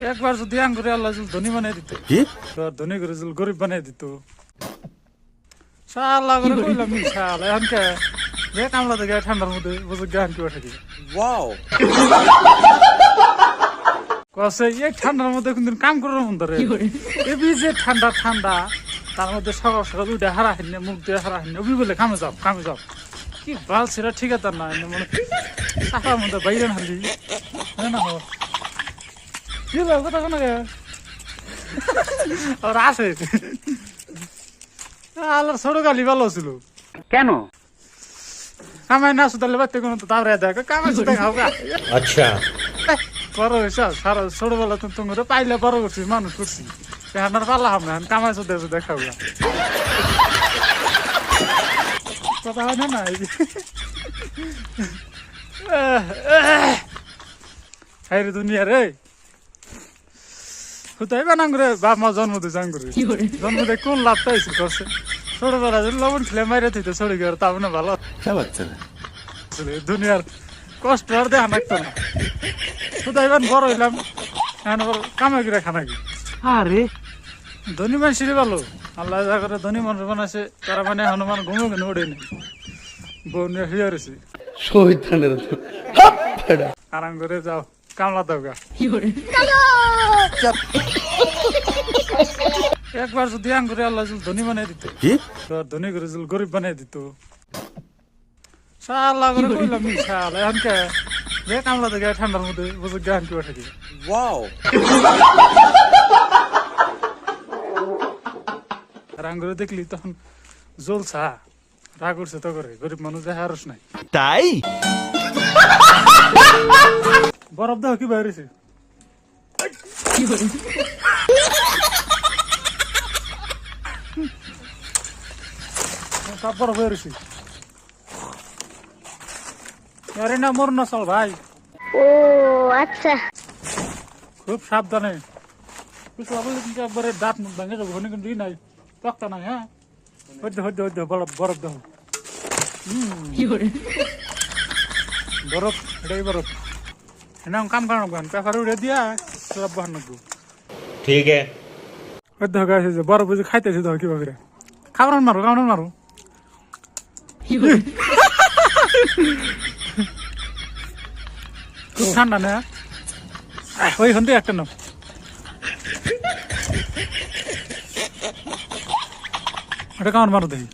একবার যদি আঙ্গুরে আল্লাহ ধনী বানাই দিত কি ধনী করে গরিব বানাই দিত শালা করে কইলাম শালা এখানকে যে কামলা থেকে ঠান্ডার মধ্যে বুঝে গান কি ওঠে ওয়াও কসে এই ঠান্ডার মধ্যে কোনদিন কাম করার মন ধরে এবি যে ঠান্ডা ঠান্ডা তার মধ্যে সকাল সকাল দুইটা হারা হিনে মুখ দিয়ে হারা হিনে ওবি বলে কামে যাও কি বাল সেটা ঠিক আছে না মানে টাকার মধ্যে বাইরে হালি না হোক কি কথা কোনো আর আসে আল্লাহর ছোট গালি ভালো ছিল কেন কামাই না সুতালে বাচ্চা কোনো তো তারপরে দেখো কামাই সুতা খাও গা আচ্ছা বড় হয়েছে সারা ছোটবেলা তো তোমার পাইলে বড় করছি মানুষ করছি হান্নার পাল্লা হবে না কামাই সুতা সুতা খাও গা কথা হয় না হাই রে দুনিয়া রে হুতাই বানাঙ্গুরে বাপ মা জন্ম দিয়েছে আঙ্গুরে জন্ম দিয়ে কোন লাভ পাইছি করছে ছোটবেলা লবণ খেলে মাইরে থইতে ছড়ি গেল তা মানে ভালো দুনিয়ার কষ্ট আর দেখা লাগতো না হুতাই বান বড় হইলাম এখন আবার কামাই করে খানা কি আরে ধনী মানুষেরই ভালো আল্লাহ যা করে ধনী মানুষ বানাইছে তারা মানে হনুমান ঘুমো কেন ওড়ে নেই বউ নিয়ে শুয়ে রয়েছে আরাম করে যাও কামলা দাও গা একবার যদি আঙ্গুরে আল্লাহ ধনী বানাই দিত কি ধনী করে গরিব বানাই দিত শালা করে কইলাম শালা এখানকে যে কামলা থেকে ঠান্ডার মধ্যে বুঝে গান কি ওঠে ওয়াও আঙ্গুরে দেখলি তখন জ্বলছা রাগ উঠছে তো করে গরিব মানুষ দেখা আরস নাই তাই বরফ দাও কি বাইরেছে সব বরফ বেরোছি আরে না মর না চল ভাই ও আচ্ছা খুব সাবধানে কিছু বললে কিন্তু একবারে দাঁত মুখ ভাঙে যাবো ওখানে কিন্তু নাই তক্তা নাই হ্যাঁ হদ্দে বরফ বরফ দাও বরফ এটাই বরফ এনে কাম করানো গান পেপার উড়ে দিয়া সব বহান নাকবো ঠিক है হদ্দে গাছে যে বরফ বুঝে খাইতেছে তো কিভাবে খাবার মারো খুব ঠান্ডা না ওই হন্দি একটা নাও এটা কেমন মারো দেখি